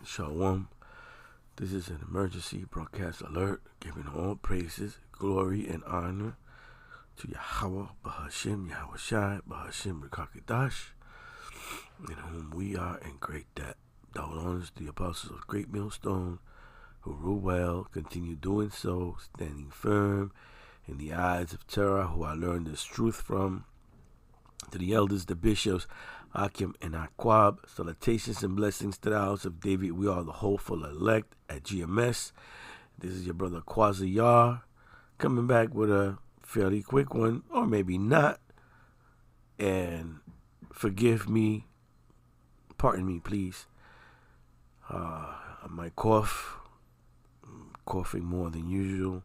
Shalom. This is an emergency broadcast alert, giving all praises, glory, and honor to Yahweh, Bahashim, Yahweh Shai, Bahashim, Rekakadash, in whom we are in great debt. Double honors to the apostles of Great Millstone, who rule well, continue doing so, standing firm in the eyes of Torah, who I learned this truth from. To the elders, the bishops, Akim and Aquab, salutations and blessings to the house of David. We are the hopeful elect at GMS. This is your brother Quasar, coming back with a fairly quick one, or maybe not. And forgive me, pardon me, please. I might cough, coughing more than usual.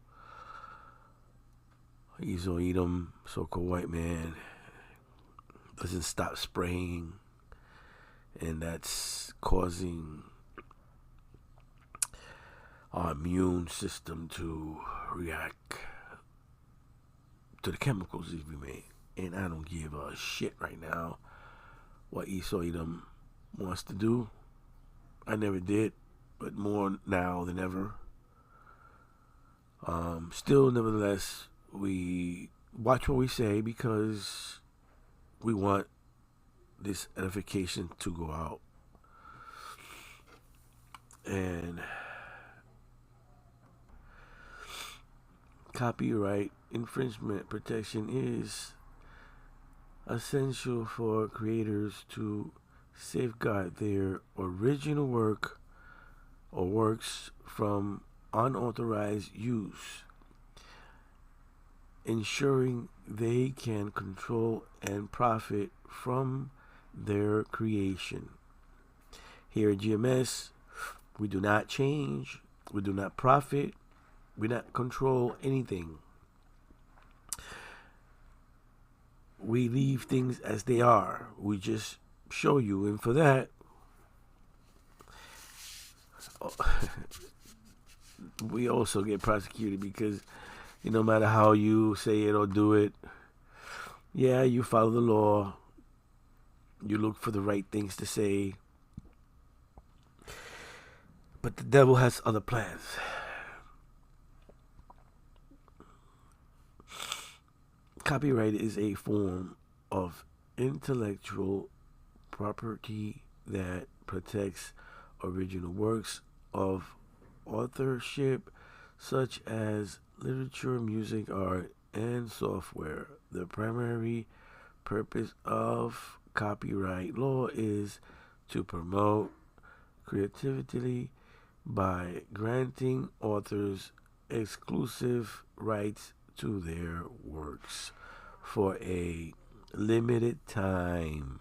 Ezo Edom, so-called white man, doesn't stop spraying, and that's causing our immune system to react to the chemicals that we make. And I don't give a shit right now what Esau Edom wants to do. I never did, but more now than ever. Still, nevertheless, we watch what we say because we want this edification to go out. And copyright infringement protection is essential for creators to safeguard their original work or works from unauthorized use, ensuring they can control and profit from their creation. Here at GMS, we do not change, we do not profit, we do not control anything. We leave things as they are. We just show you, and for that, we also get prosecuted because no matter how you say it or do it, yeah, you follow the law. You look for the right things to say. But the devil has other plans. Copyright is a form of intellectual property that protects original works of authorship, such as literature, music, art, and software. The primary purpose of copyright law is to promote creativity by granting authors exclusive rights to their works for a limited time,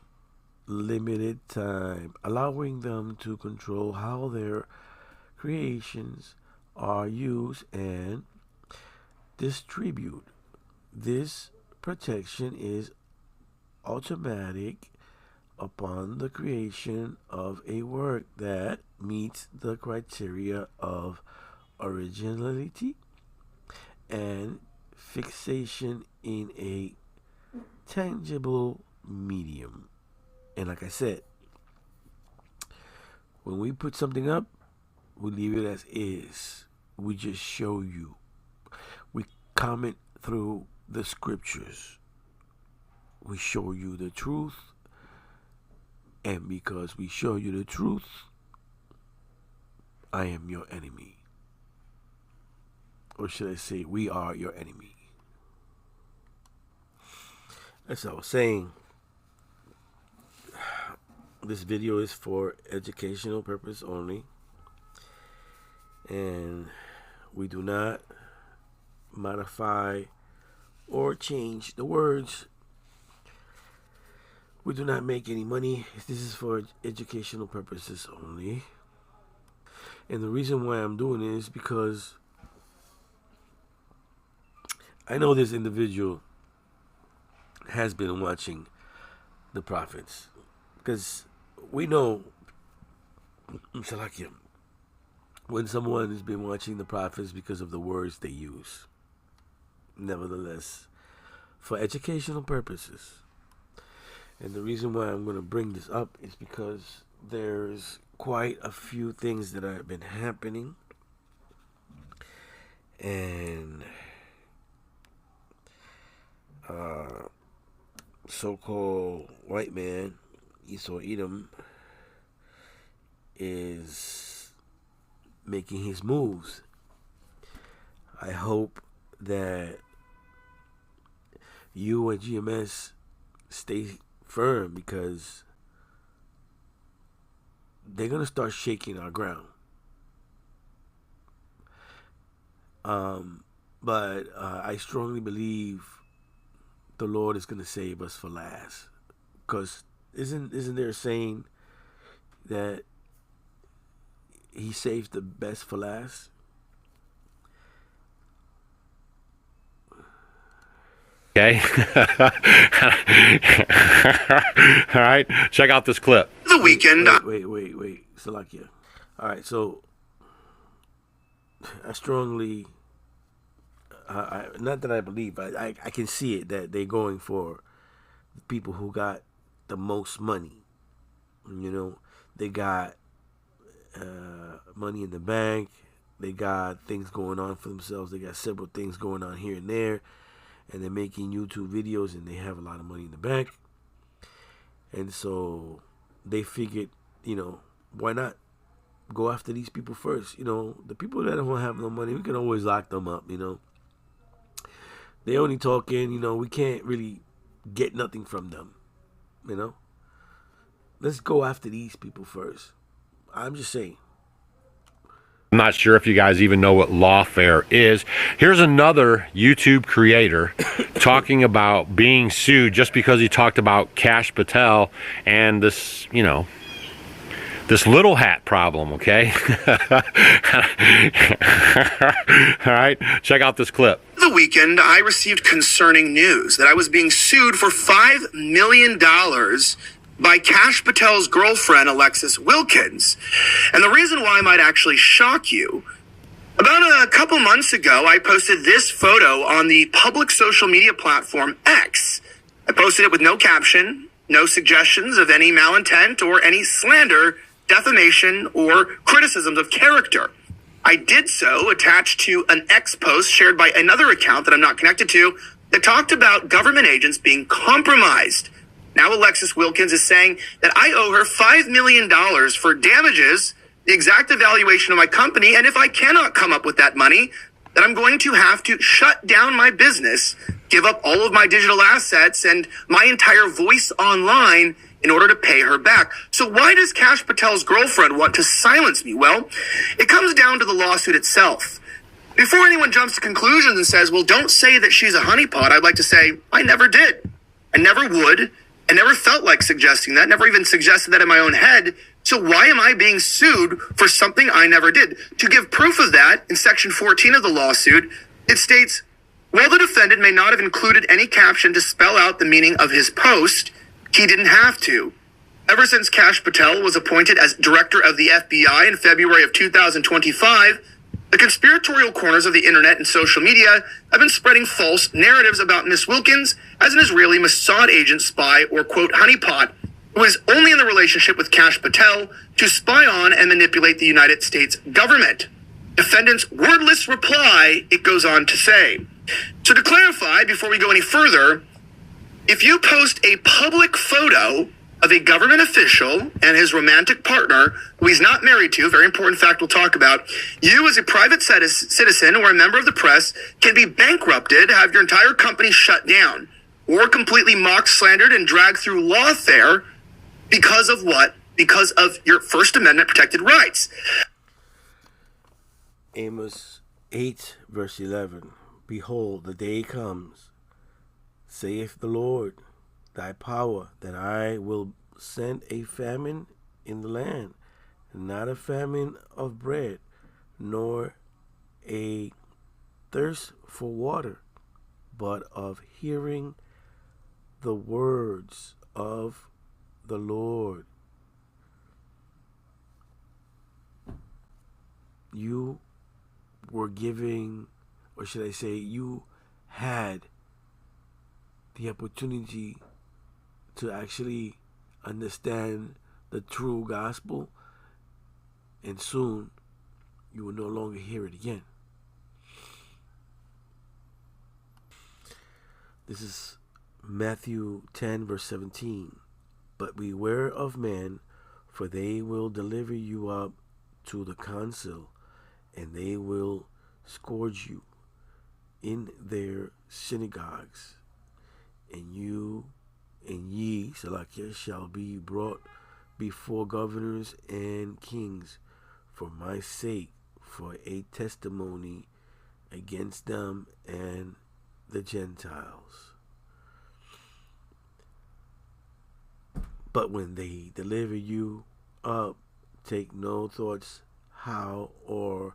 allowing them to control how their creations are used and distribute. This protection is automatic upon the creation of a work that meets the criteria of originality and fixation in a tangible medium. And like I said, when we put something up, we leave it as is. We just show you. We comment through the scriptures. We show you the truth. And because we show you the truth, I am your enemy. Or should I say, we are your enemy. As I was saying, this video is for educational purpose only. And we do not modify or change the words. We do not make any money. This is for educational purposes only. And the reason why I'm doing it is because I know this individual has been watching the prophets. Because we know, when someone has been watching the prophets because of the words they use. Nevertheless, for educational purposes. And the reason why I'm going to bring this up is because there's quite a few things that have been happening, and so-called white man Esau Edom is making his moves. I hope that you and GMS stay firm, because they're gonna start shaking our ground. But I strongly believe the Lord is gonna save us for last, because isn't there a saying that He saves the best for last? Okay. All right. Check out this clip. The weekend. Wait. Salakia. All right. So I strongly, not that I believe, but I can see it, that they're going for the people who got the most money. You know, they got money in the bank. They got things going on for themselves. They got several things going on here and there. And they're making YouTube videos, and they have a lot of money in the bank. And so they figured, why not go after these people first? The people that don't have no money, we can always lock them up, They only talking, we can't really get nothing from them, Let's go after these people first. I'm just saying. I'm not sure if you guys even know what lawfare is. Here's another YouTube creator talking about being sued just because he talked about Kash Patel and this, this little hat problem, okay? All right, check out this clip. The weekend, I received concerning news that I was being sued for $5 million by Kash Patel's girlfriend, Alexis Wilkins. And the reason why might actually shock you. About a couple months ago, I posted this photo on the public social media platform X. I posted it with no caption, no suggestions of any malintent or any slander, defamation, or criticisms of character. I did so attached to an X post shared by another account that I'm not connected to that talked about government agents being compromised. Now Alexis Wilkins is saying that I owe her $5 million for damages, the exact evaluation of my company, and if I cannot come up with that money, then I'm going to have to shut down my business, give up all of my digital assets and my entire voice online in order to pay her back. So why does Kash Patel's girlfriend want to silence me? Well, it comes down to the lawsuit itself. Before anyone jumps to conclusions and says, well, don't say that she's a honeypot, I'd like to say, I never did. I never would. I never felt like suggesting that, never even suggested that in my own head. So why am I being sued for something I never did? To give proof of that, in section 14 of the lawsuit, it states, while the defendant may not have included any caption to spell out the meaning of his post, he didn't have to. Ever since Kash Patel was appointed as director of the FBI in February of 2025, the conspiratorial corners of the internet and social media have been spreading false narratives about Miss Wilkins as an Israeli Mossad agent, spy, or quote, honeypot, who is only in the relationship with Kash Patel to spy on and manipulate the United States government. Defendant's wordless reply, it goes on to say. So to clarify, before we go any further, if you post a public photo of a government official and his romantic partner, who he's not married to, very important fact we'll talk about, you as a private citizen or a member of the press can be bankrupted, have your entire company shut down, or completely mocked, slandered, and dragged through lawfare because of what? Because of your First Amendment protected rights. Amos 8, verse 11. Behold, the day comes, saith the Lord, thy power, that I will send a famine in the land, not a famine of bread, nor a thirst for water, but of hearing the words of the Lord. You were giving, or should I say, you had the opportunity to actually understand the true gospel, and soon you will no longer hear it again. This is Matthew 10, verse 17. But beware of men, for they will deliver you up to the council, and they will scourge you in their synagogues, and ye, Salakia, shall be brought before governors and kings for my sake, for a testimony against them and the Gentiles. But when they deliver you up, take no thoughts how or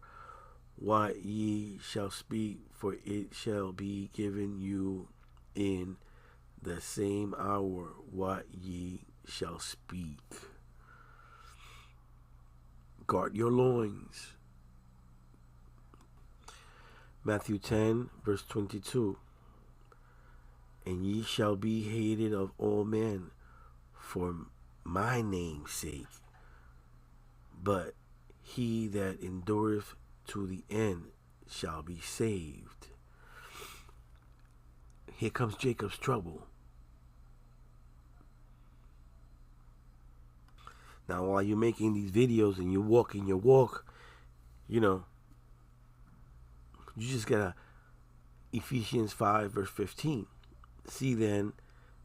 what ye shall speak, for it shall be given you in the same hour what ye shall speak. Guard your loins. Matthew 10, verse 22. And ye shall be hated of all men for my name's sake, but he that endureth to the end shall be saved. Here comes Jacob's trouble. Now, while you're making these videos and you're walking your walk, you just gotta, Ephesians 5, verse 15. See then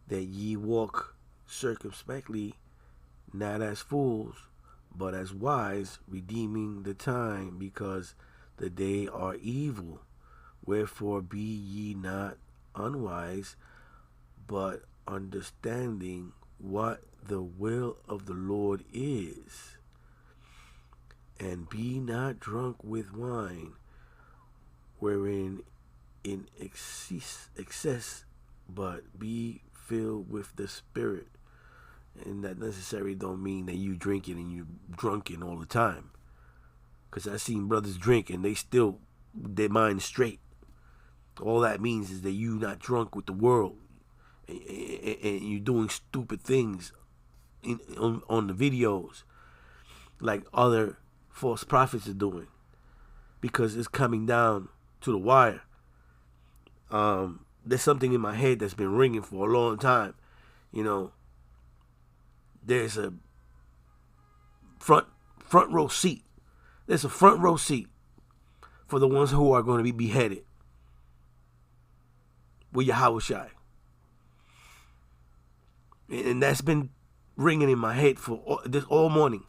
that ye walk circumspectly, not as fools, but as wise, redeeming the time, because the day are evil. Wherefore be ye not unwise, but understanding what the will of the Lord is. And be not drunk with wine, wherein in excess, but be filled with the Spirit. And that necessarily don't mean that you drinking and you drunken all the time. Because I've seen brothers drink and they still, their mind straight. All that means is that you not drunk with the world. And you're doing stupid things on the videos like other false prophets are doing. Because it's coming down to the wire. There's something in my head that's been ringing for a long time. There's a front row seat. There's a front row seat for the ones who are going to be beheaded with Yahushua. And that's been ringing in my head for all morning.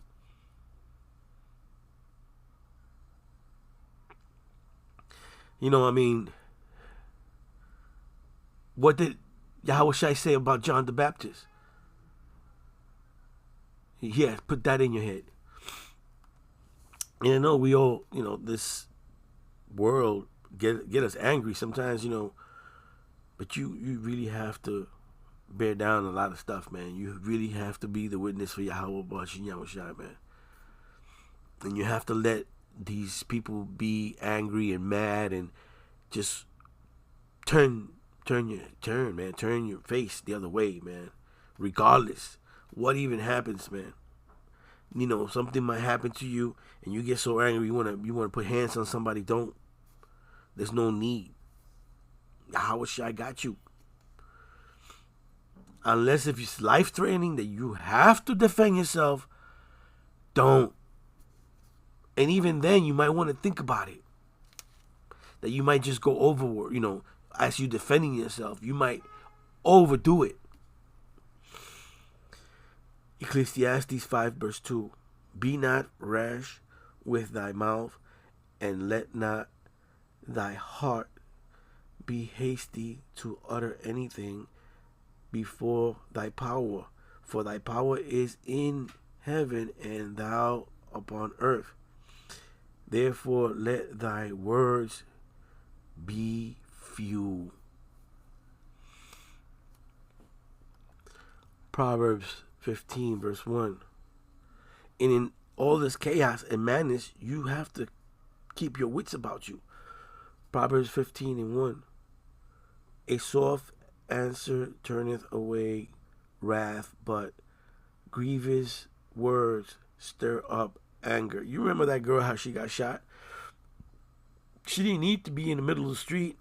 What did Yahushua say about John the Baptist? Yeah, put that in your head. And I know we all, this world get us angry sometimes, but you really have to bear down a lot of stuff, man. You really have to be the witness for Yahweh Bashim Yahushua, man. And you have to let these people be angry and mad and just turn your face the other way, man. Regardless what even happens, man. Something might happen to you and you get so angry you wanna put hands on somebody. Don't. There's no need. Yahushua got you. Unless if it's life-threatening that you have to defend yourself, don't. And even then, you might want to think about it. That you might just go overboard, as you defending yourself. You might overdo it. Ecclesiastes 5, verse 2. Be not rash with thy mouth, and let not thy heart be hasty to utter anything before thy power. For thy power is in heaven, and thou upon earth. Therefore let thy words be few. Proverbs 15, verse 1. And in all this chaos and madness, you have to keep your wits about you. Proverbs 15 and 1. A soft answer turneth away wrath, but grievous words stir up anger. You remember that girl, how she got shot? She didn't need to be in the middle of the street.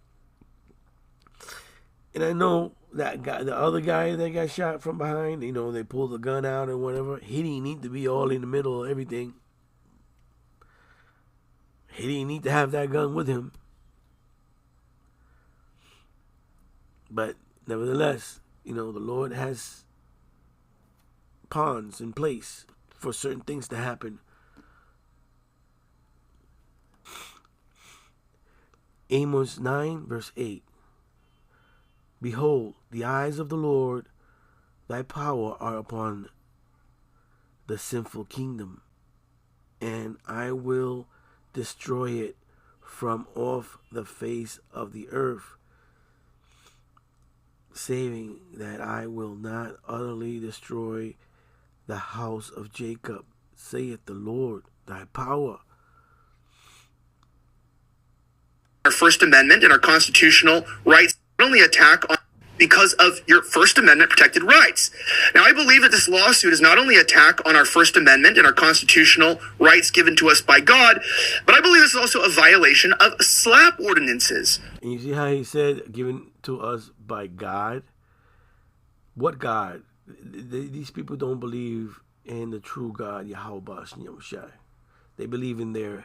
And I know that guy, the other guy that got shot from behind, you know, they pulled the gun out and whatever. He didn't need to be all in the middle of everything. He didn't need to have that gun with him. But nevertheless, you know, the Lord has pawns in place for certain things to happen. Amos 9 verse 8. Behold, the eyes of the Lord, thy power are upon the sinful kingdom, and I will destroy it from off the face of the earth, saving that I will not utterly destroy the house of Jacob, saith the Lord, thy power. Our First Amendment and our constitutional rights not only attack on because of your First Amendment protected rights. Now, I believe that this lawsuit is not only an attack on our First Amendment and our constitutional rights given to us by God, but I believe this is also a violation of SLAPP ordinances. And you see how he said, given to us by God? What God? These people don't believe in the true God, Yahweh Shai. They believe in the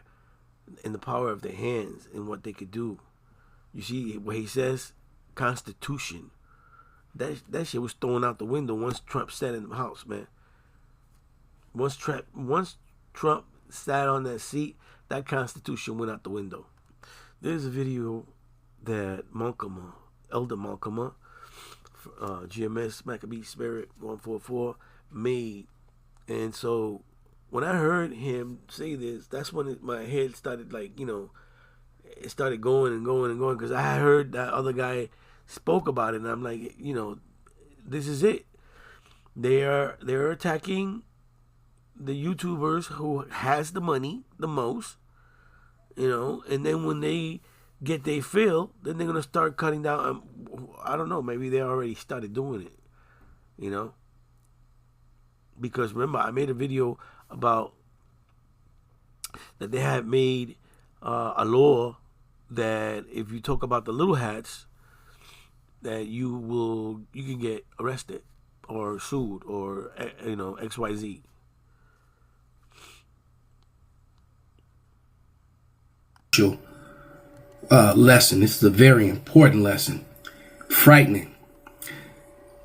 power of their hands and what they could do. You see what he says? Constitution. That shit was thrown out the window once Trump sat in the house, man. Once Trump sat on that seat, that Constitution went out the window. There's a video that Elder Malkama, GMS Maccabee Spirit 144 made, and so when I heard him say this, that's when my head started, like, you know, it started going and going and going, because I heard that other guy spoke about it, and I'm like, you know, this is it. They're attacking the YouTubers who has the money the most, you know, and then when they get their fill, then they're gonna start cutting down. I don't know, maybe they already started doing it, you know, because remember I made a video about that they had made a law that if you talk about the little hats, that you can get arrested or sued or, you know, XYZ. Lesson. This is a very important lesson. Frightening.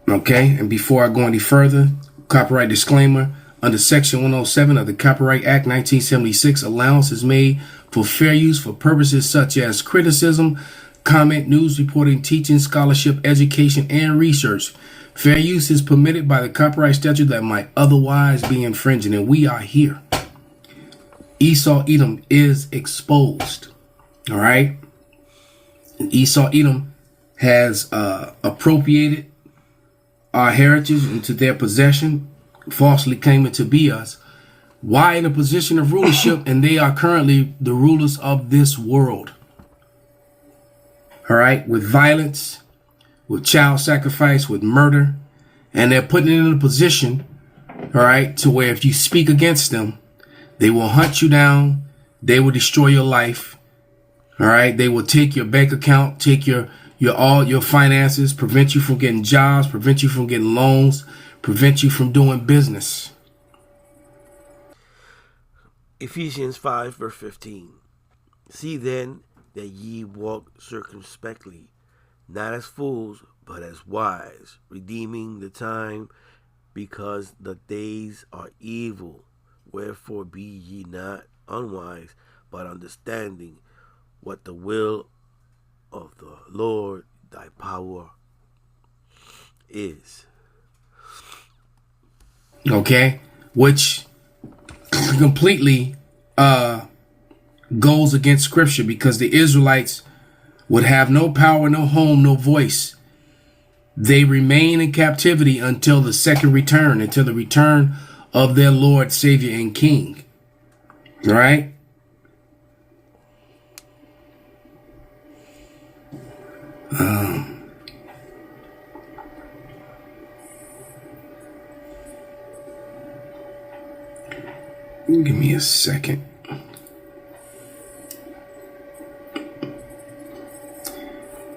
Okay, and before I go any further, copyright disclaimer. Under Section 107 of the Copyright Act 1976, allowance is made for fair use for purposes such as criticism, comment, news reporting, teaching, scholarship, education, and research. Fair use is permitted by the copyright statute that might otherwise be infringing, and we are here. Esau Edom is exposed. All right. And Esau Edom has appropriated our heritage into their possession, falsely claiming to be us. Why in a position of rulership, and they are currently the rulers of this world. All right, with violence, with child sacrifice, with murder, and they're putting it in a position, all right, to where if you speak against them, they will hunt you down, they will destroy your life, all right, they will take your bank account, take all your finances, prevent you from getting jobs, prevent you from getting loans, prevent you from doing business. Ephesians 5 verse 15. See then that ye walk circumspectly, not as fools, but as wise, redeeming the time, because the days are evil. Wherefore be ye not unwise, but understanding what the will of the Lord thy power is. Okay, which completely goes against scripture, because the Israelites would have no power, no home, no voice. They remain in captivity until the second return, until the return of their Lord, Savior, and King. All right? Give me me a second.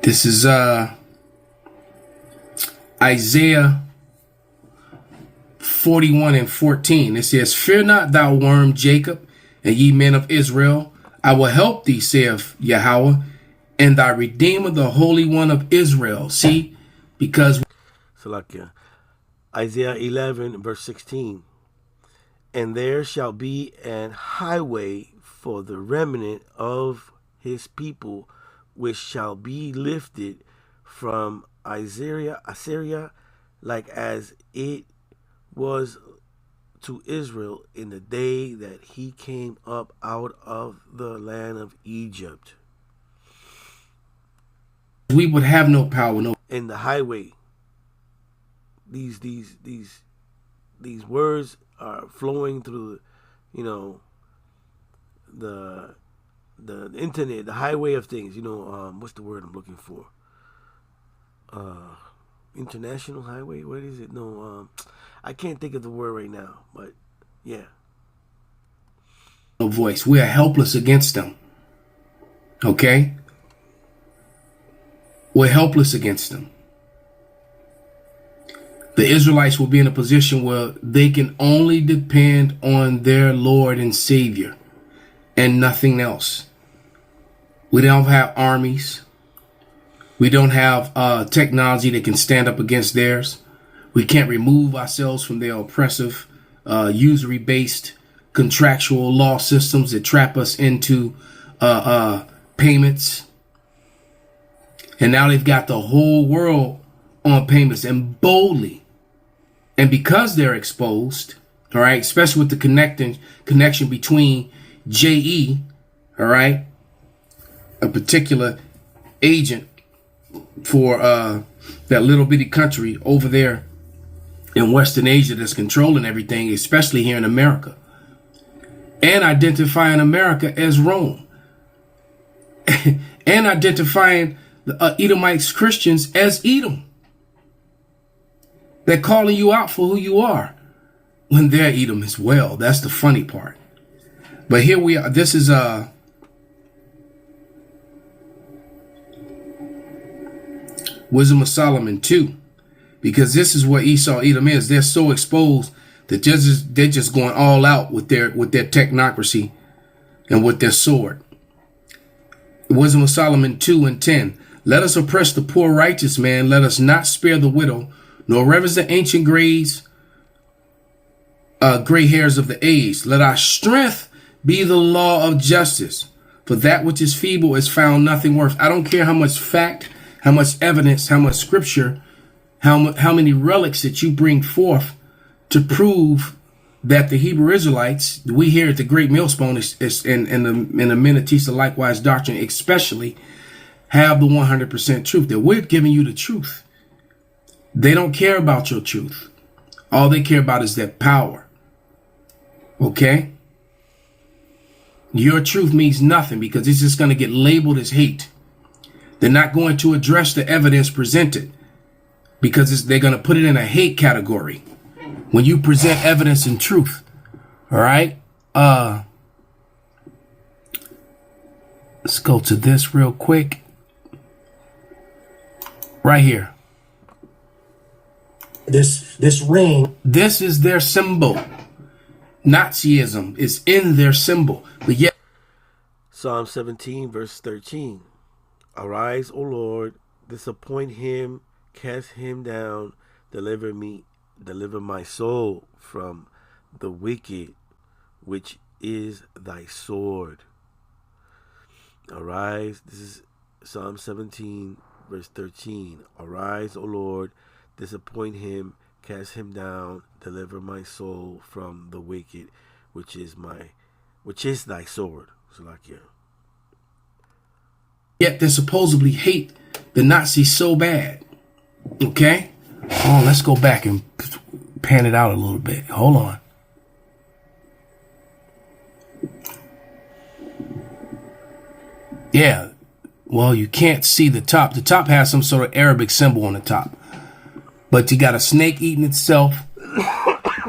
This is Isaiah 41:14. It says, "Fear not, thou worm Jacob, and ye men of Israel. I will help thee, saith Yahweh, and thy Redeemer, the Holy One of Israel." See, because Salakia. Isaiah 11, verse 16. "And there shall be an highway for the remnant of his people, which shall be lifted from Assyria, like as it was to Israel in the day that he came up out of the land of Egypt." we would have no power, no. In the highway, these words are flowing through, the internet, the highway of things. What's the word I'm looking for? International highway. What is it? No, I can't think of the word right now. But yeah, No voice. We are helpless against them. Okay? We're helpless against them. The Israelites will be in a position where they can only depend on their Lord and Savior and nothing else. We don't have armies. We don't have technology that can stand up against theirs. We can't remove ourselves from their oppressive, usury-based contractual law systems that trap us into payments. And now they've got the whole world on payments, and boldly. And because they're exposed, all right, especially with the connection between JE, all right, a particular agent for that little bitty country over there in Western Asia that's controlling everything, especially here in America, and identifying America as Rome, and identifying the Edomites Christians as Edom. They're calling you out for who you are when they're Edom as well. That's the funny part. But here we are. This is Wisdom of Solomon 2, because this is what Esau Edom is. They're so exposed that they're just going all out with their technocracy and with their sword. Wisdom of Solomon 2:10. "Let us oppress the poor righteous man. Let us not spare the widow, nor reverence the ancient gray hairs of the age. Let our strength be the law of justice. For that which is feeble is found nothing worth." I don't care how much fact, how much evidence, how much scripture, how many relics that you bring forth to prove that the Hebrew Israelites, we here at the Great Millstone, and the men that teach the likewise doctrine especially, have the 100% truth. That we're giving you the truth. They don't care about your truth. All they care about is that power. Okay? Your truth means nothing because it's just going to get labeled as hate. They're not going to address the evidence presented because they're going to put it in a hate category. When you present evidence and truth, all right? Let's go to this real quick. Right here. This ring. This is their symbol. Nazism is in their symbol. But yet, Psalm 17, verse 13. "Arise, O Lord, disappoint him, cast him down, deliver my soul from the wicked, which is thy sword." Arise, this is Psalm 17, verse 13. "Arise, O Lord, disappoint him, cast him down, deliver my soul from the wicked, which is thy sword." Salakia. Yet they supposedly hate the Nazis so bad. Okay? Oh, let's go back and pan it out a little bit. Hold on. Yeah. Well, you can't see the top. The top has some sort of Arabic symbol on the top. But you got a snake eating itself.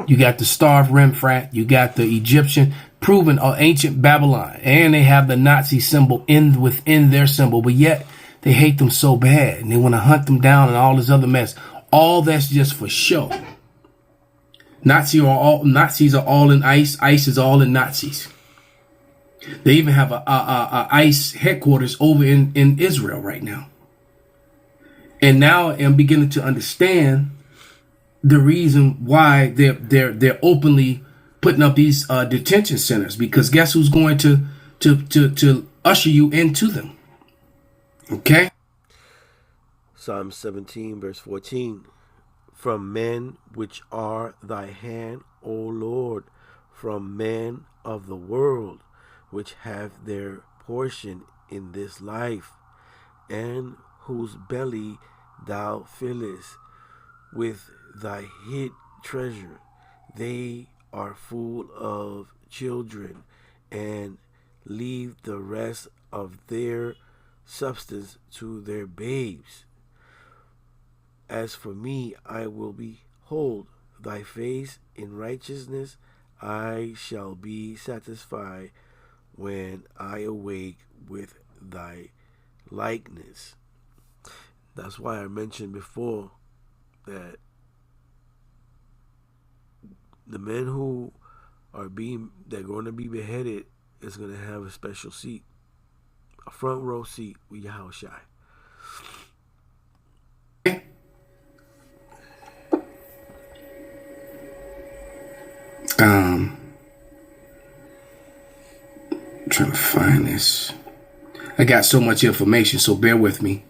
You got the star of Remphat. You got the Egyptian proven ancient Babylon, and they have the Nazi symbol within their symbol, but yet they hate them so bad and they want to hunt them down and all this other mess. All that's just for show. Nazis are all in ICE. ICE is all in Nazis. They even have a ICE headquarters over in Israel right now. And now I'm beginning to understand the reason why they're openly putting up these detention centers, because guess who's going to usher you into them? Okay. Psalm 17 verse 14. From men which are thy hand, O Lord, from men of the world, which have their portion in this life, and whose belly thou fillest with thy hid treasure. They are full of children, and leave the rest of their substance to their babes. As for me, I will behold thy face in righteousness. I shall be satisfied when I awake with thy likeness. That's why I mentioned before that the men who they're going to be beheaded is going to have a special seat, a front row seat with Yahushua. I'm trying to find this. I got so much information, so bear with me,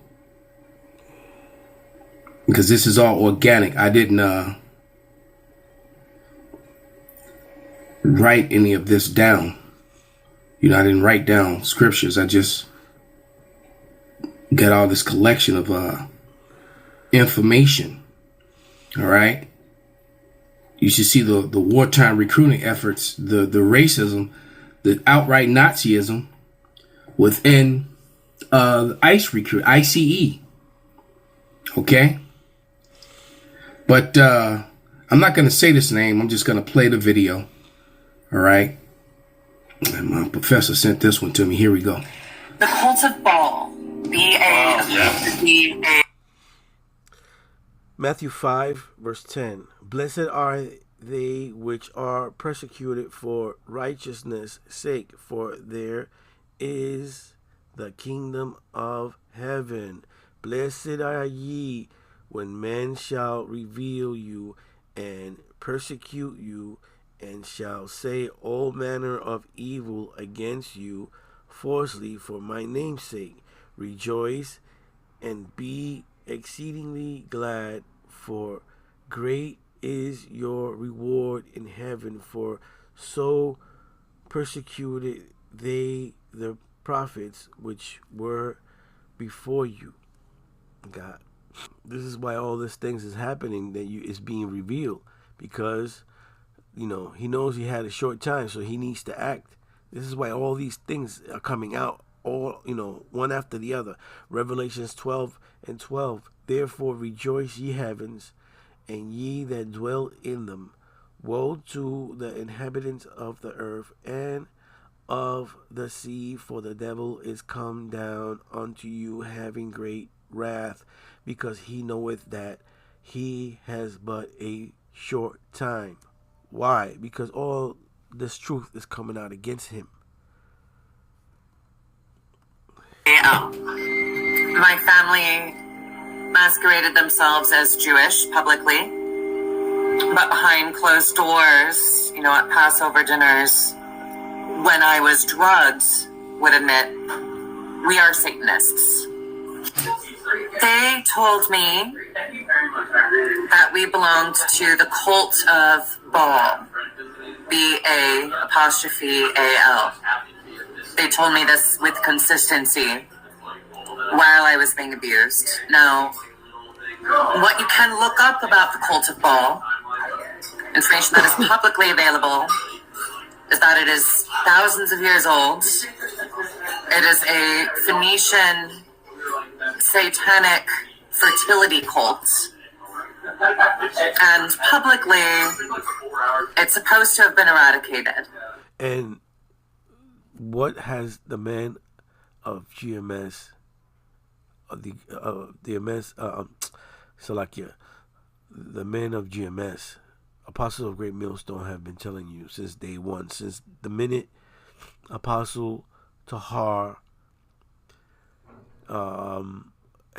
because this is all organic. I didn't write any of this down. I didn't write down scriptures. I just got all this collection of information. All right. You should see the wartime recruiting efforts, the racism, the outright Nazism within ICE recruit, ICE. Okay? But I'm not going to say this name. I'm just going to play the video. All right? And my professor sent this one to me. Here we go. The Cult of Baal. B-A-B-A. Matthew 5, verse 10. Blessed are they which are persecuted for righteousness' sake, for there is the kingdom of heaven. Blessed are ye when men shall revile you and persecute you, and shall say all manner of evil against you falsely for my name's sake. Rejoice and be exceedingly glad, for great is your reward in heaven, for so persecuted they the prophets which were before you. God, this is why all these things is happening, that is being revealed, because he knows he had a short time, so he needs to act. This is why all these things are coming out, all one after the other. Revelations 12 and 12. Therefore rejoice, ye heavens, and ye that dwell in them. Woe to the inhabitants of the earth and of the sea, for the devil is come down unto you, having great wrath, because he knoweth that he has but a short time. Why? Because all this truth is coming out against him. My family masqueraded themselves as Jewish publicly, but behind closed doors, at Passover dinners, when I was drugged, would admit, we are Satanists. They told me that we belonged to the cult of Baal, B-A-apostrophe-A-L. They told me this with consistency while I was being abused. Now, what you can look up about the cult of Baal, information that is publicly available, is that it is thousands of years old. It is a Phoenician satanic fertility cult. And publicly, it's supposed to have been eradicated. And what has the man of GMS, the MS, Salakia, the men of GMS, Apostles of Great Millstone, have been telling you since day one, since the minute Apostle Tahar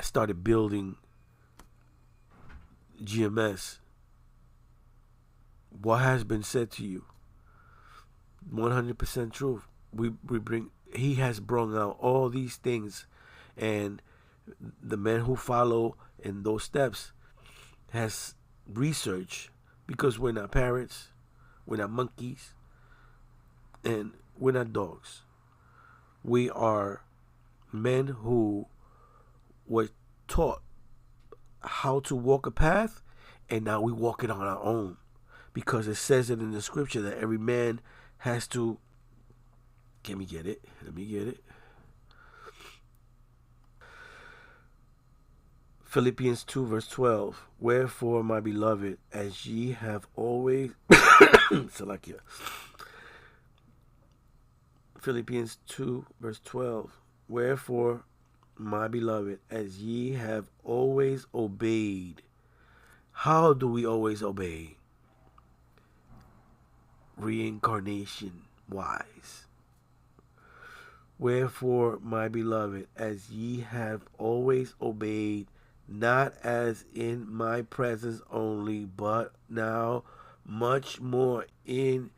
started building GMS. What has been said to you? 100% truth. He has brought out all these things, and the men who follow in those steps has research, because we're not parrots, we're not monkeys, and we're not dogs. We are men who were taught how to walk a path, and now we walk it on our own, because it says it in the scripture that every man has to. Let me get it. Philippians 2 verse 12. Wherefore, my beloved, as ye have always Salakia. Philippians 2 verse 12. Wherefore, my beloved, as ye have always obeyed. How do we always obey? Reincarnation wise. Wherefore, my beloved, as ye have always obeyed, not as in my presence only, but now much more in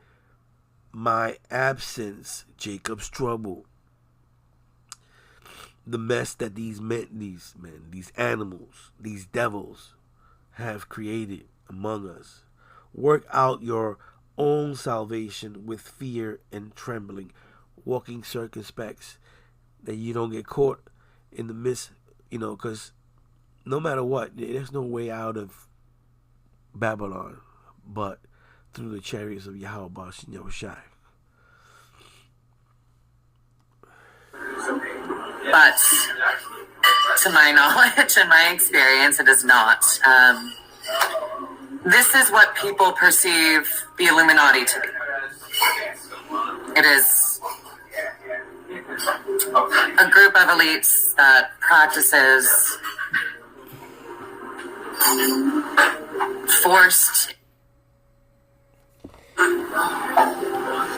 my absence, Jacob's trouble. The mess that these animals, these devils have created among us. Work out your own salvation with fear and trembling, walking circumspect, that you don't get caught in the midst, because no matter what, there's no way out of Babylon but through the chariots of Yahweh Bash and Yahushai. But to my knowledge and my experience, it is not. This is what people perceive the Illuminati to be. It is a group of elites that practices forced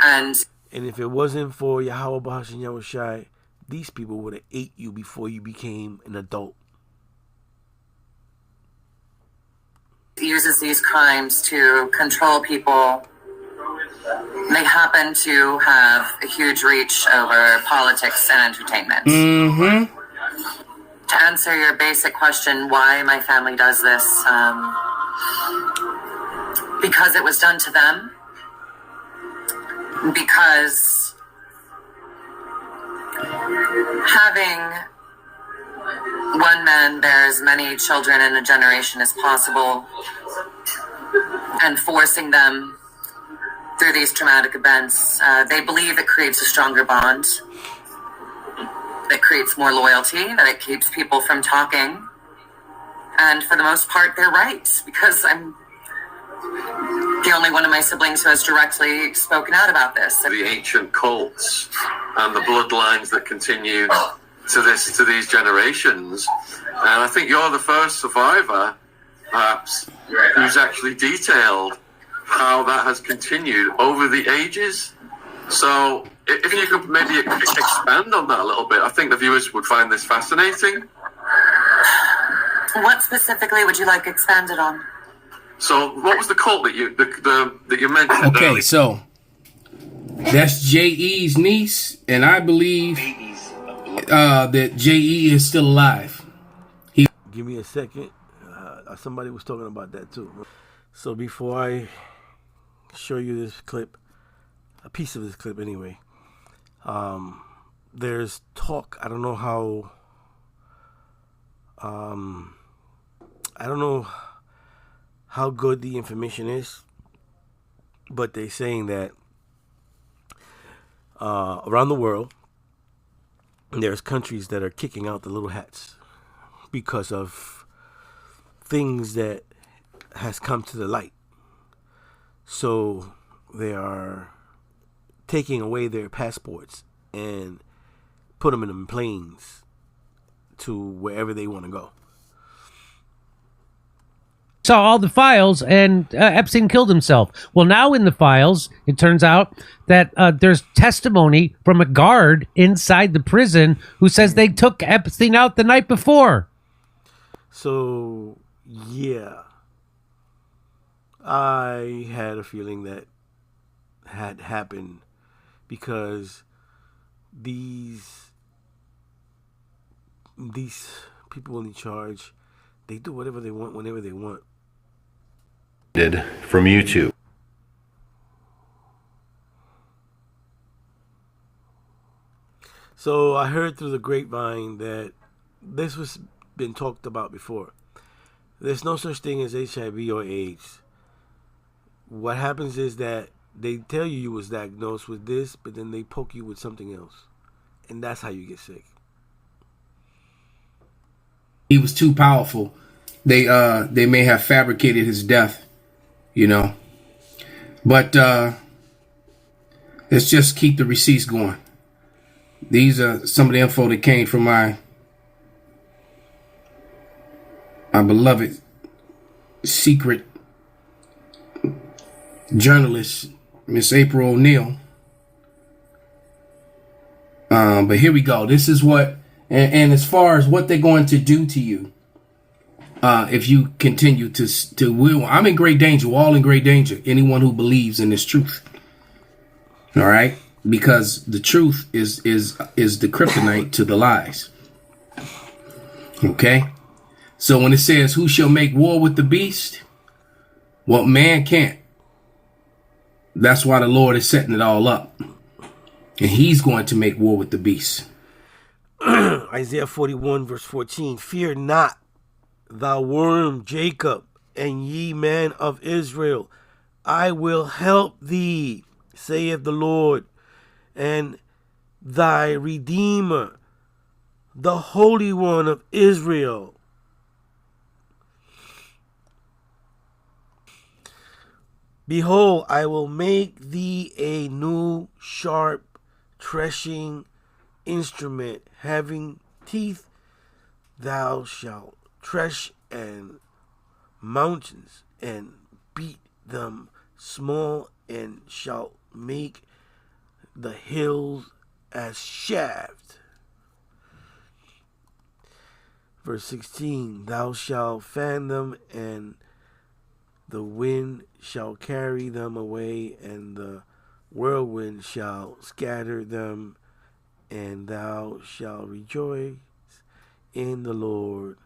and if it wasn't for Yahweh Bash and Yahushai, these people would have ate you before you became an adult. Uses these crimes to control people. They happen to have a huge reach over politics and entertainment. Mm-hmm. To answer your basic question, why my family does this, because it was done to them, because having one man bear as many children in a generation as possible and forcing them through these traumatic events, they believe it creates a stronger bond, that creates more loyalty, that it keeps people from talking. And for the most part, they're right, because I'm the only one of my siblings who has directly spoken out about this. The ancient cults and the bloodlines that continue to these generations. And I think you're the first survivor, perhaps, who's actually detailed how that has continued over the ages. So if you could maybe expand on that a little bit, I think the viewers would find this fascinating. What specifically would you like expanded on? So what was the cult that you mentioned? Okay, earlier? so that's J.E.'s niece, and I believe that J.E. is still alive. Give me a second. Somebody was talking about that too. So before I show you this clip, a piece of this clip anyway, there's talk. I don't know how good the information is, but they're saying that around the world, there's countries that are kicking out the little hats because of things that has come to the light. So they are taking away their passports and put them in them planes to wherever they want to go. Saw all the files, and Epstein killed himself. Well, now in the files, it turns out that there's testimony from a guard inside the prison who says they took Epstein out the night before. So, yeah. I had a feeling that had happened because these people in charge, they do whatever they want whenever they want. Did from YouTube. So I heard through the grapevine that this was been talked about before. There's no such thing as HIV or AIDS. What happens is that they tell you was diagnosed with this, but then they poke you with something else. And that's how you get sick. He was too powerful. They may have fabricated his death, you know. But let's just keep the receipts going. These are some of the info that came from my beloved secret journalist, Miss April O'Neil. But here we go. This is what, and as far as what they're going to do to you, if you continue to will, I'm in great danger. We're all in great danger. Anyone who believes in this truth, all right, because the truth is the kryptonite to the lies. Okay, so when it says, "Who shall make war with the beast?" Well, man can't. That's why the Lord is setting it all up. And he's going to make war with the beast. Isaiah 41 verse 14. Fear not, thou worm Jacob, and ye men of Israel. I will help thee, saith the Lord, and thy Redeemer, the Holy One of Israel. Behold, I will make thee a new sharp threshing instrument, having teeth. Thou shalt thresh and mountains, and beat them small, and shalt make the hills as shaft. Verse 16, thou shalt fan them, and the wind shall carry them away, and the whirlwind shall scatter them, and thou shalt rejoice in the Lord,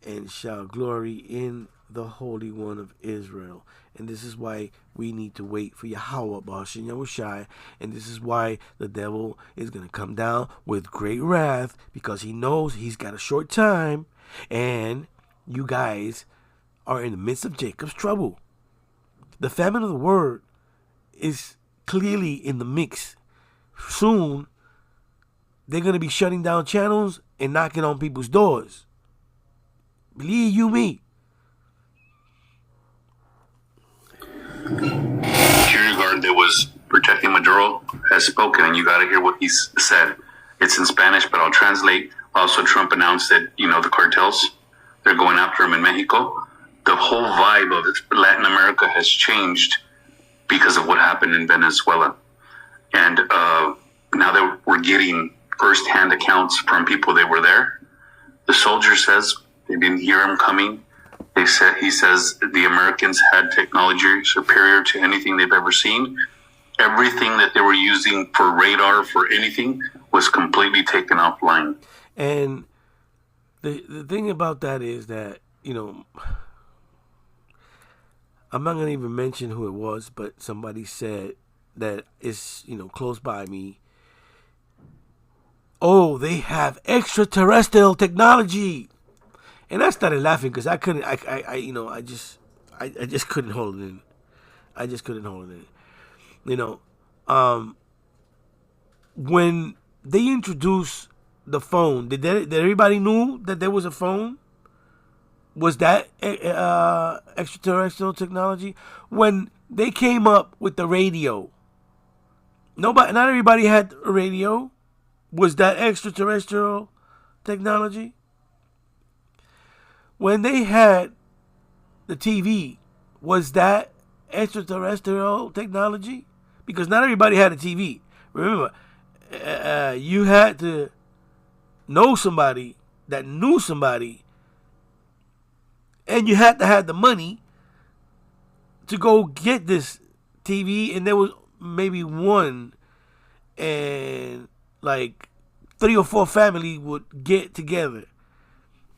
and shall glory in the Holy One of Israel. And this is why we need to wait for Yahweh, Ba'ashem Yahushai. And this is why the devil is going to come down with great wrath, because he knows he's got a short time, and you guys are in the midst of Jacob's trouble. The famine of the word is clearly in the mix. Soon, they're going to be shutting down channels and knocking on people's doors. Believe you me. Security guard that was protecting Maduro has spoken, and you got to hear what he's said. It's in Spanish, but I'll translate. Also, Trump announced that, the cartels, they're going after him in Mexico. The whole vibe of Latin America has changed because of what happened in Venezuela. And now that we're getting first-hand accounts from people that were there, the soldier says they didn't hear him coming. He says the Americans had technology superior to anything they've ever seen. Everything that they were using for radar, for anything, was completely taken offline. And the thing about that is that, I'm not going to even mention who it was, but somebody said that it's, close by me. Oh, they have extraterrestrial technology. And I started laughing because I couldn't, I just couldn't hold it in. I just couldn't hold it in. When they introduced the phone, did everybody knew that there was a phone? Was that extraterrestrial technology? When they came up with the radio, not everybody had a radio. Was that extraterrestrial technology? When they had the TV, was that extraterrestrial technology? Because not everybody had a TV. Remember, you had to know somebody that knew somebody, and you had to have the money to go get this TV, and there was maybe one, and like 3 or 4 family would get together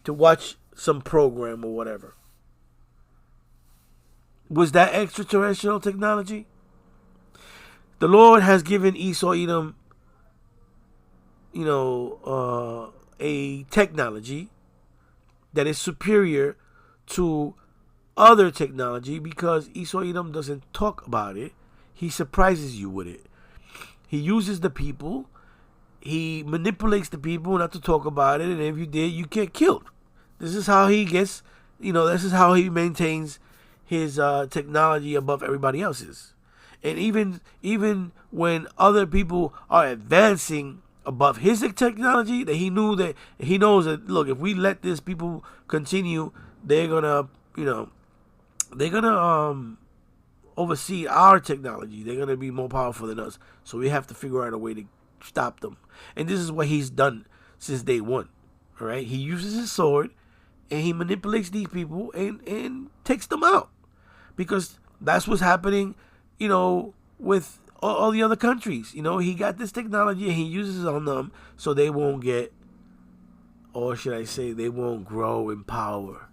to watch some program or whatever. Was that extraterrestrial technology? The Lord has given Esau Edom, a technology that is superior to other technology, because Esau Edom doesn't talk about it. He surprises you with it. He uses the people. He manipulates the people not to talk about it, and if you did, you get killed. This is how he gets, this is how he maintains his technology above everybody else's. And even when other people are advancing above his technology, that he knows that, look, if we let these people continue, they're gonna oversee our technology. They're gonna be more powerful than us. So we have to figure out a way to stop them. And this is what he's done since day one. All right, he uses his sword and he manipulates these people and takes them out, because that's what's happening, with all the other countries. He got this technology and he uses it on them so they won't get, or should I say, they won't grow in power.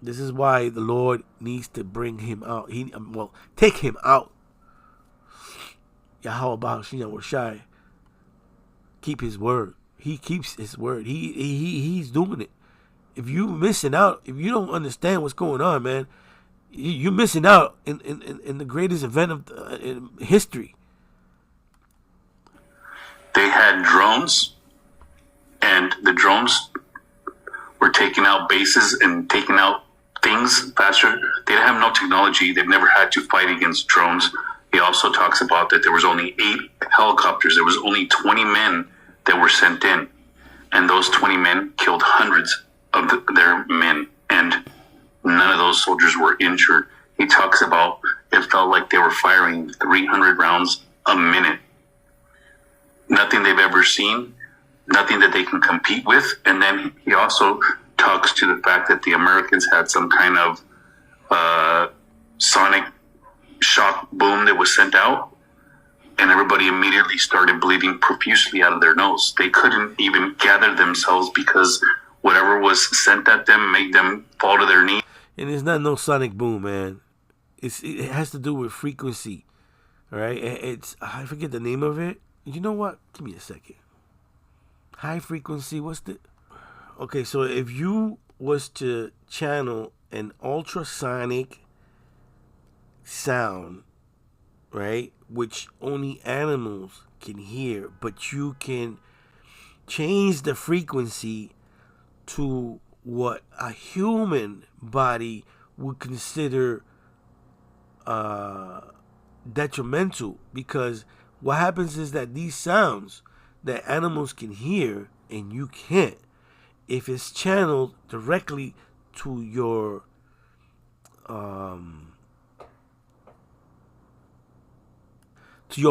This is why the Lord needs to bring him out. Take him out. Yahweh Bahashim Shai. Keep his word. He keeps his word. He's doing it. If you missing out, if you don't understand what's going on, man, you're missing out in the greatest event of in history. They had drones, and the drones were taking out bases and taking out things faster. They have no technology. They've never had to fight against drones. He also talks about that there was only 8 helicopters. There was only 20 men that were sent in, and those 20 men killed hundreds of their men, and none of those soldiers were injured. He talks about it felt like they were firing 300 rounds a minute. Nothing they've ever seen, nothing that they can compete with. And then he also talks to the fact that the Americans had some kind of sonic shock boom that was sent out, and everybody immediately started bleeding profusely out of their nose. They couldn't even gather themselves because whatever was sent at them made them fall to their knees. And it's not no sonic boom, man. It has to do with frequency. All right? I forget the name of it. You know what? Give me a second. High frequency, okay, so if you was to channel an ultrasonic sound, right, which only animals can hear, but you can change the frequency to what a human body would consider detrimental, because what happens is that these sounds that animals can hear and you can't, if it's channeled directly to your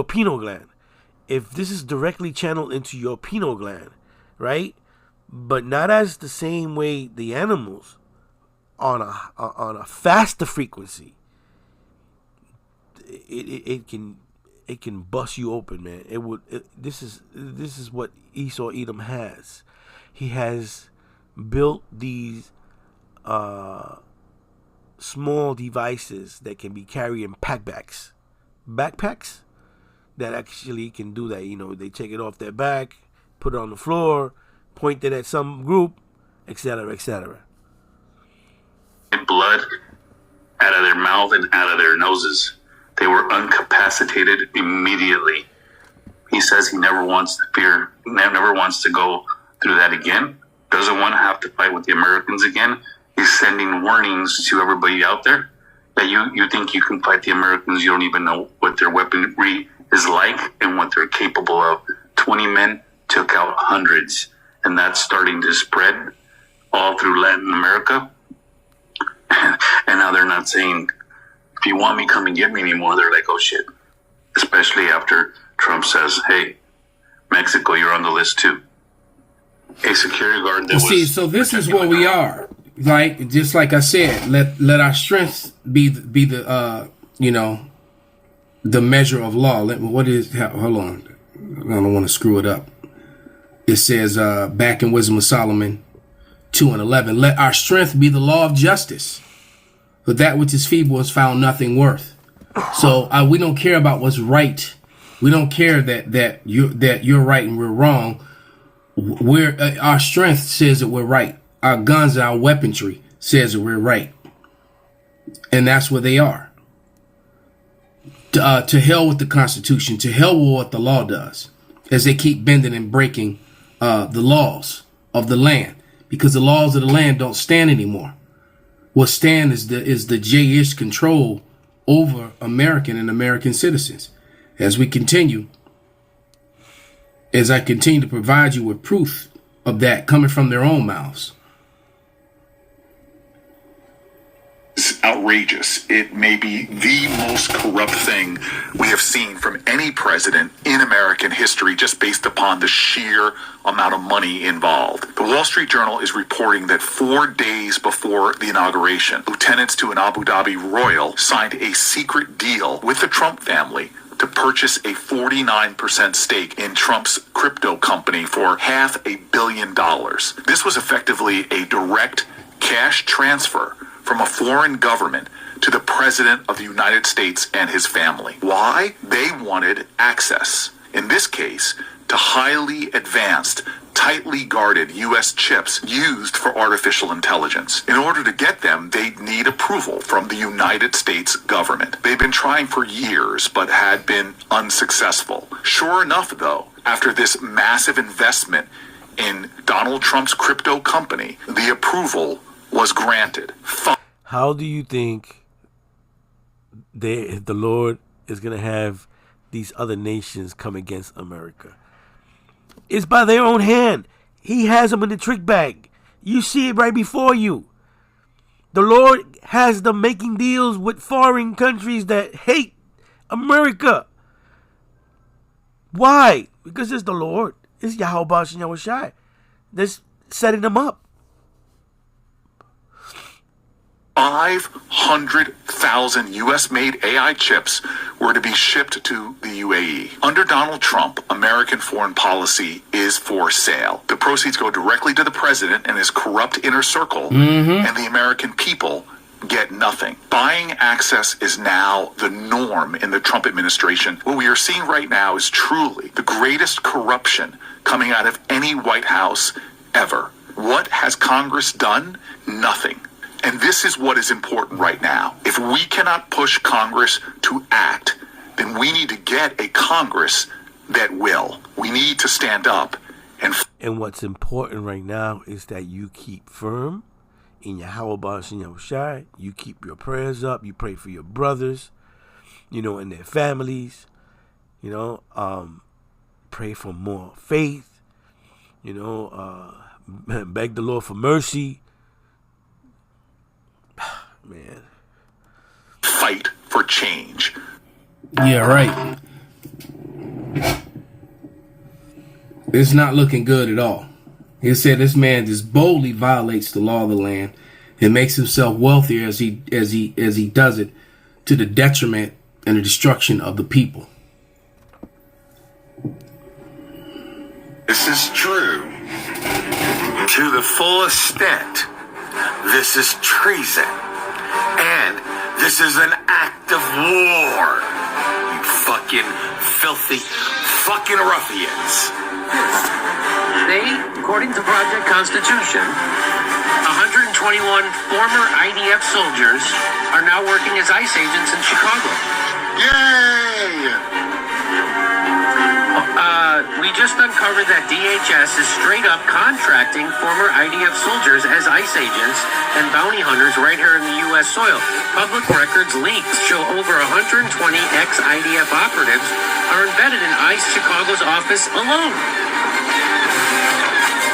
pineal gland, if this is directly channeled into your pineal gland, right, but not as the same way the animals, on a faster frequency, it can bust you open, man. This is what Esau Edom has. He has built these small devices that can be carried in backpacks that actually can do that. They take it off their back, put it on the floor, point it at some group, etc., etc. Blood out of their mouth and out of their noses. They were incapacitated immediately. He says he never wants to go through that again. Doesn't want to have to fight with the Americans again. He's sending warnings to everybody out there that you think you can fight the Americans. You don't even know what their weaponry is like and what they're capable of. 20 men took out hundreds, and that's starting to spread all through Latin America. And now they're not saying, if you want me, come and get me anymore. They're like, oh shit. Especially after Trump says, hey, Mexico, you're on the list too. A security guard that see, so this is where we are. Like, just like I said, let our strength be the you know, the measure of law. What is, hold on, I don't want to screw it up. It says back in Wisdom of Solomon 2:11, let our strength be the law of justice, but that which is feeble is found nothing worth. So we don't care about what's right. We don't care that you're right and we're wrong. Our strength says that we're right. Our guns and our weaponry says that we're right. And that's where they are. To hell with the Constitution. To hell with what the law does. As they keep bending and breaking the laws of the land. Because the laws of the land don't stand anymore. What stand is the J-ish control over American and American citizens. As we continue, as I continue to provide you with proof of that coming from their own mouths. It's outrageous. It may be the most corrupt thing we have seen from any president in American history, just based upon the sheer amount of money involved. The Wall Street Journal is reporting that 4 days before the inauguration, lieutenants to an Abu Dhabi royal signed a secret deal with the Trump family to purchase a 49% stake in Trump's crypto company for $500 million. This was effectively a direct cash transfer from a foreign government to the President of the United States and his family. Why? They wanted access, in this case, to highly advanced, tightly guarded U.S. chips used for artificial intelligence. In order to get them, they'd need approval from the United States government. They've been trying for years, but had been unsuccessful. Sure enough, though, after this massive investment in Donald Trump's crypto company, the approval was granted. How do you think the Lord is going to have these other nations come against America? It's by their own hand. He has them in the trick bag. You see it right before you. The Lord has them making deals with foreign countries that hate America. Why? Because it's the Lord. It's Yahweh Bashem Yahweh Shai that's setting them up. 500,000 U.S.-made AI chips were to be shipped to the UAE. Under Donald Trump, American foreign policy is for sale. The proceeds go directly to the president and his corrupt inner circle, and the American people get nothing. Buying access is now the norm in the Trump administration. What we are seeing right now is truly the greatest corruption coming out of any White House ever. What has Congress done? Nothing. And this is what is important right now. If we cannot push Congress to act, then we need to get a Congress that will. We need to stand up. And what's important right now is that you keep firm in Yahweh Bashem Yahweh Shai. You keep your prayers up. You pray for your brothers, and their families. Pray for more faith. Beg the Lord for mercy. Man. Fight for change. Yeah, right. It's not looking good at all. He said this man just boldly violates the law of the land and makes himself wealthier as he does it, to the detriment and the destruction of the people. This is true. To the full extent, this is treason. And this is an act of war. You fucking filthy fucking ruffians. They, according to Project Constitution, 121 former IDF soldiers are now working as ICE agents in Chicago. Yay! we just uncovered that DHS is straight up contracting former IDF soldiers as ICE agents and bounty hunters right here in the U.S. soil. Public records leaked show over 120 ex-IDF operatives are embedded in ICE Chicago's office alone.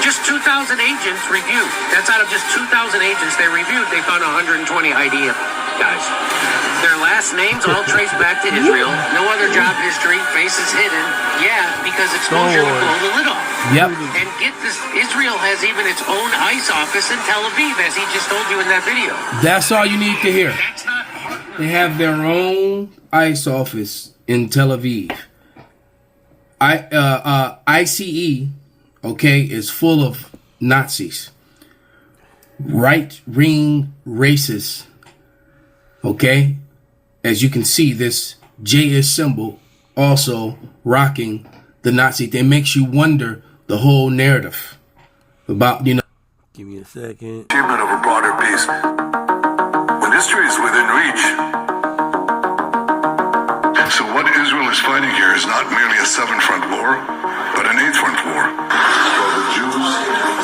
Just 2,000 agents reviewed. That's out of just 2,000 agents they reviewed, they found 120 IDF guys. Their last names all trace back to Israel. No other job history, faces hidden. Yeah, because exposure would blow the lid off. Yep. And get this, Israel has even its own ICE office in Tel Aviv, as he just told you in that video. That's all you need to hear. That's not They have their own ICE office in Tel Aviv. ICE, okay, is full of Nazis, right-wing racists. Okay, as you can see, this J-ish symbol also rocking the Nazi thing. Makes you wonder the whole narrative about, you know. Give me a second. Achievement of a broader peace. When history is within reach. So what Israel is fighting here is not merely a seven-front war, but an eight-front war. For the Jews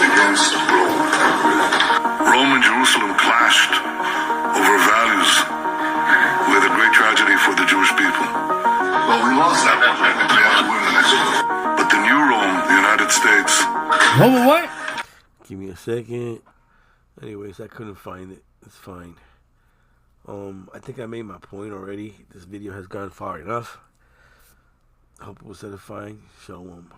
against Rome. Rome and Jerusalem clashed over values with a great tragedy for the Jewish people. Well, we lost that one. We have to win the next one. But the new Rome, the United States. What? Give me a second. Anyways, I couldn't find it. It's fine. I think I made my point already. This video has gone far enough. I hope it was satisfying. Shalom.